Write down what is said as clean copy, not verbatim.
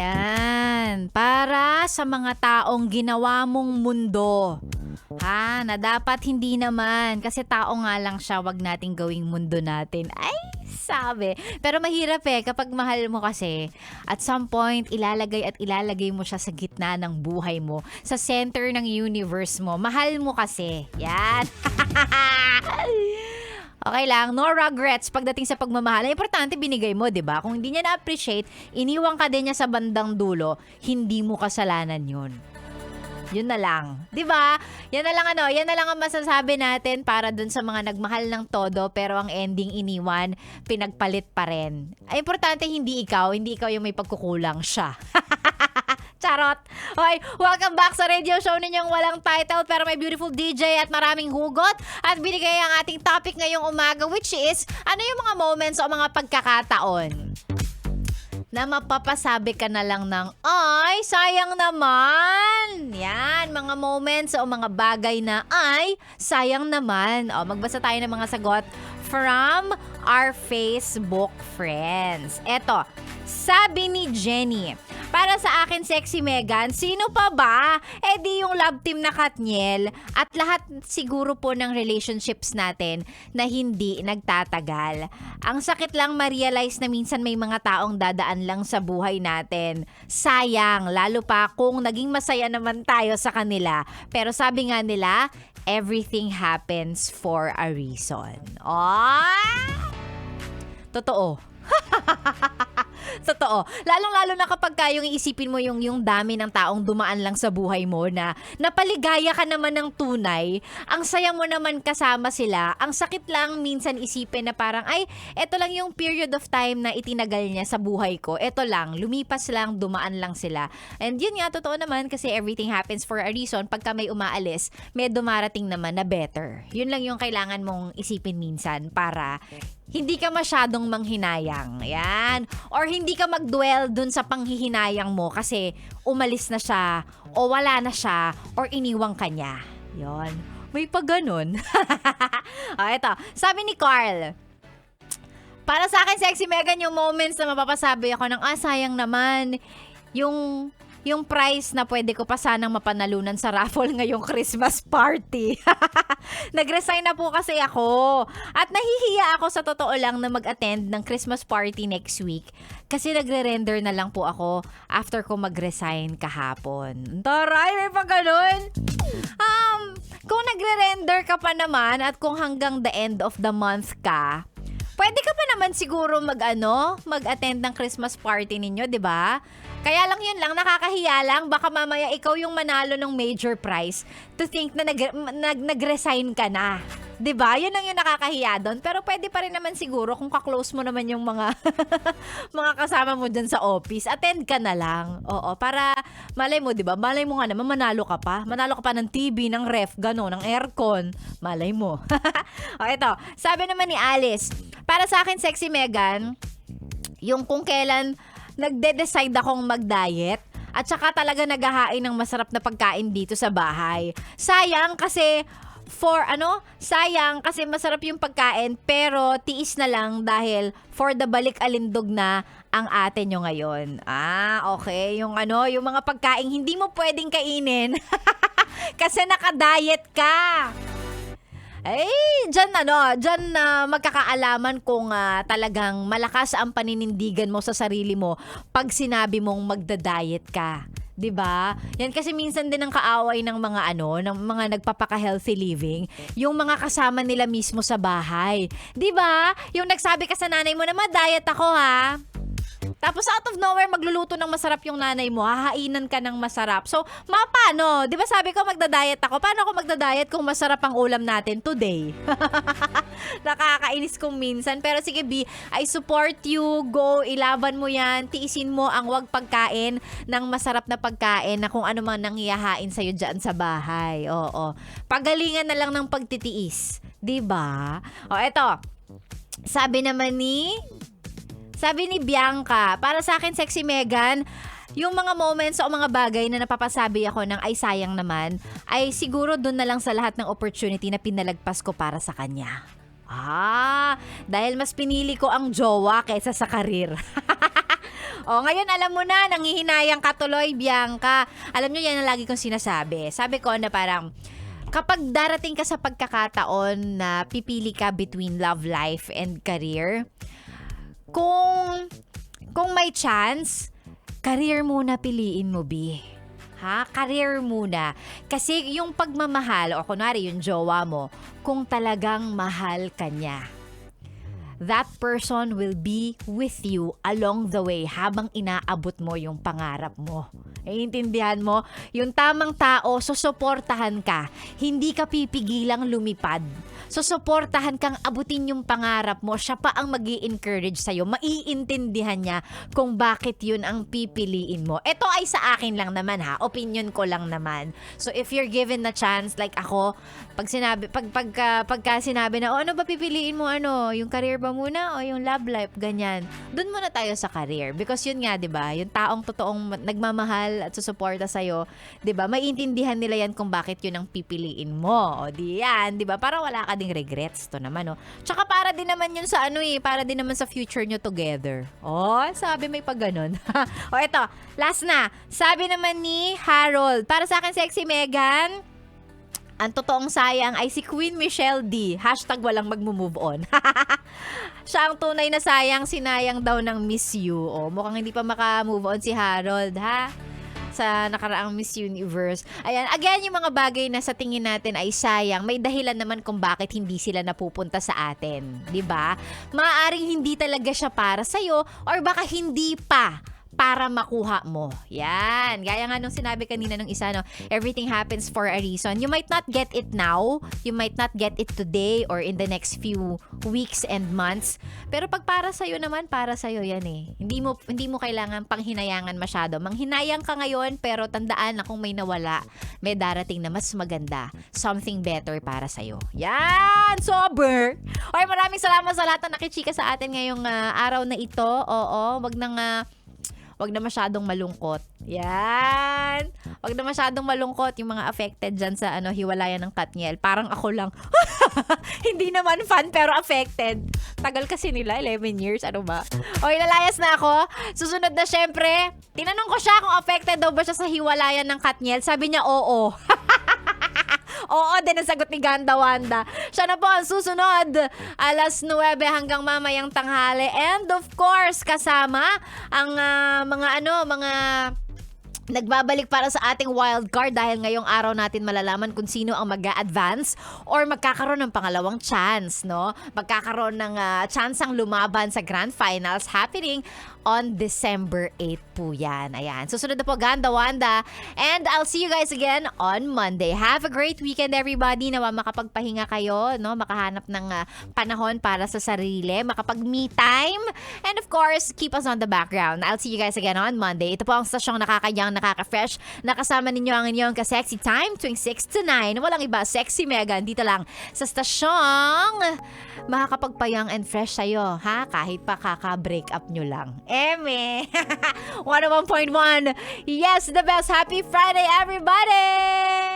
Yan. Para sa mga taong ginawa mong mundo. Na dapat hindi naman. Kasi tao nga lang siya, wag nating gawing mundo natin. Ay, sabi. Pero mahirap kapag mahal mo kasi, at some point, ilalagay mo siya sa gitna ng buhay mo. Sa center ng universe mo. Mahal mo kasi. Yan. Okay lang, no regrets pagdating sa pagmamahal. Ang importante, binigay mo, 'di ba? Kung hindi niya na-appreciate, iniwan ka din niya sa bandang dulo, hindi mo kasalanan 'yun. Yun na lang. 'Di ba? Yan na lang ang masasabi natin para dun sa mga nagmahal ng todo pero ang ending iniwan, pinagpalit pa rin. Ay importante hindi ikaw yung may pagkukulang, siya. Charot. Okay, welcome back sa radio show ninyong walang title pero may beautiful DJ at maraming hugot. At binigay ang ating topic ngayong umaga, which is, ano yung mga moments o mga pagkakataon na mapapasabi ka na lang ng, ay, sayang naman. Yan, mga moments o mga bagay na, ay, sayang naman. O, magbasa tayo ng mga sagot from our Facebook friends. Eto, sabi ni Jenny, para sa akin, Sexy Megan, sino pa ba? Di yung love team na Katniel at lahat siguro po ng relationships natin na hindi nagtatagal. Ang sakit lang ma-realize na minsan may mga taong dadaan lang sa buhay natin. Sayang, lalo pa kung naging masaya naman tayo sa kanila. Pero sabi nga nila, everything happens for a reason. Totoo. Totoo. Lalong-lalo na kapag yung iisipin mo yung dami ng taong dumaan lang sa buhay mo na napaligaya ka naman ng tunay, ang saya mo naman kasama sila, ang sakit lang minsan isipin na parang, ay, eto lang yung period of time na itinagal niya sa buhay ko. Eto lang, lumipas lang, dumaan lang sila. And yun nga, totoo naman kasi everything happens for a reason. Pagka may umaalis, may dumarating naman na better. Yun lang yung kailangan mong isipin minsan para hindi ka masyadong manghinayang. Yan. Or hindi ka mag-dwell dun sa panghihinayang mo kasi umalis na siya o wala na siya or iniwang ka niya. Yon. May pa ganun. Ito. Sabi ni Carl, para sa akin, Sexy Megan, yung moments na mapapasabi ako ng, sayang naman, yung prize na pwede ko pa sanang mapanalunan sa raffle ngayong Christmas party. Nag-resign na po kasi ako. At nahihiya ako sa totoo lang na mag-attend ng Christmas party next week. Kasi nagre-render na lang po ako after ko mag-resign kahapon. Taray, may pa ganun. Kung nagre-render ka pa naman at kung hanggang the end of the month ka, pwede ka pa naman siguro mag-attend ng Christmas party ninyo, 'di ba? Kaya lang yun lang, nakakahiya lang. Baka mamaya ikaw yung manalo ng major prize to think na nag-resign ka na. 'Di ba? Yun lang yung nakakahiya doon. Pero pwede pa rin naman siguro kung ka-close mo naman yung mga mga kasama mo dyan sa office. Attend ka na lang. Oo, para malay mo, 'di ba? Malay mo nga naman manalo ka pa. Manalo ka pa ng TV, ng ref, gano'n, ng aircon. Malay mo. O ito, sabi naman ni Alice, para sa akin, Sexy Megan, yung kung kailan nagde-decide akong mag-diet at saka talaga naghahain ng masarap na pagkain dito sa bahay. Sayang kasi masarap yung pagkain pero tiis na lang dahil for the balik-alindog na ang ate nyo ngayon. Okay. Yung mga pagkain hindi mo pwedeng kainin kasi naka-diet ka. Dyan na magkakaalaman kung talagang malakas ang paninindigan mo sa sarili mo pag sinabi mong magda-diet ka. 'Di ba? Yan kasi minsan din ang kaaway ng mga ng mga nagpapaka-healthy living, yung mga kasama nila mismo sa bahay. 'Di ba? Yung nagsabi ka sa nanay mo na diet ako ha. Tapos out of nowhere, magluluto ng masarap yung nanay mo, hahainan ka ng masarap. So, paano? Di ba sabi ko magda-diet ako? Paano ako magda-diet kung masarap ang ulam natin today? Nakakainis kung minsan. Pero sige B, I support you. Go, ilaban mo yan. Tiisin mo ang wag pagkain ng masarap na pagkain na kung ano man nang ihahain sa'yo dyan sa bahay. Oo. Pagalingan na lang ng pagtitiis. Di ba? O, eto. Sabi ni Bianca, para sa akin, Sexy Megan, yung mga moments o mga bagay na napapasabi ako ng ay sayang naman, ay siguro doon na lang sa lahat ng opportunity na pinalagpas ko para sa kanya. Dahil mas pinili ko ang jowa kaysa sa karir. O, ngayon alam mo na, nanghihinayang ka tuloy, Bianca. Alam nyo, yan ang lagi kong sinasabi. Sabi ko na parang, kapag darating ka sa pagkakataon na pipili ka between love life and career, kung may chance, career muna piliin mo, B. Ha? Career muna. Kasi yung pagmamahal, o kunwari yung jowa mo, kung talagang mahal ka niya, that person will be with you along the way habang inaabot mo yung pangarap mo. Naiintindihan mo? Yung tamang tao, susuportahan ka. Hindi ka pipigilang lumipad. Susuportahan kang abutin yung pangarap mo. Siya pa ang mag-i-encourage sa'yo. Maiintindihan niya kung bakit yun ang pipiliin mo. Ito ay sa akin lang naman ha. Opinion ko lang naman. So if you're given the chance, like ako, pagka sinabi na, ano ba pipiliin mo, yung career ba muna o yung love life, ganyan. Doon muna tayo sa career. Because yun nga, di ba, yung taong totoong nagmamahal at susuporta sa'yo, di ba, maiintindihan nila yan kung bakit yun ang pipiliin mo. O di yan, di ba, para wala ka ding regrets to naman, no? Tsaka para din naman yun sa para din naman sa future nyo together. Oh, sabi may pag ganun. O eto, last na. Sabi naman ni Harold, para sa akin, Sexy Megan, ang totoong sayang ay si Queen Michelle D. # walang mag-move on. Siya ang tunay na sayang, sinayang daw ng Miss You. O, mukhang hindi pa maka-move on si Harold, ha? Sa nakaraang Miss Universe. Ayan, again, yung mga bagay na sa tingin natin ay sayang, may dahilan naman kung bakit hindi sila napupunta sa atin. 'Di ba? Maaaring hindi talaga siya para sa'yo or baka hindi pa para makuha mo. Yan. Gaya nga nung sinabi kanina nung isa, no, everything happens for a reason. You might not get it now. You might not get it today or in the next few weeks and months. Pero pag para sa'yo naman, para sa'yo yan eh. Hindi mo kailangan panghinayangan masyado. Manghinayang ka ngayon, pero tandaan na kung may nawala, may darating na mas maganda. Something better para sa'yo. Yan! Sober! Okay, maraming salamat sa lahat na nakichika sa atin ngayong araw na ito. Oo, wag na masyadong malungkot. Yan. Wag na masyadong malungkot yung mga affected dyan sa hiwalayan ng Katniel. Parang ako lang. Hindi naman fan pero affected. Tagal kasi nila, 11 years. Ano ba? O, ilalayas na ako. Susunod na syempre, tinanong ko siya kung affected daw ba siya sa hiwalayan ng Katniel. Sabi niya, oo. Oo, din ang sagot ni Ganda Wanda. Siya na po ang susunod. 9:00 hanggang mamayang tanghali. And of course, kasama ang mga nagbabalik para sa ating wild card dahil ngayong araw natin malalaman kung sino ang mag-a-advance or magkakaroon ng pangalawang chance, no? Magkakaroon ng chance ang lumaban sa grand finals happening on December 8 po yan. Ayan. Susunod na po, Ganda Wanda. And I'll see you guys again on Monday. Have a great weekend, everybody. Nawa makapagpahinga kayo, no? Makahanap ng panahon para sa sarili, makapag-me time. And of course, keep us on the background. I'll see you guys again on Monday. Ito po ang stasyong nakakayang, nakaka-fresh. Nakasama ninyo ang inyong ka-sexy time tuwing 6 to 9. Walang iba, Sexy Megan. Dito lang sa stasyong makakapagpayang and fresh sa'yo, ha? Kahit pa kaka-break up nyo lang. Eme! 101.1. Yes, the best. Happy Friday, everybody!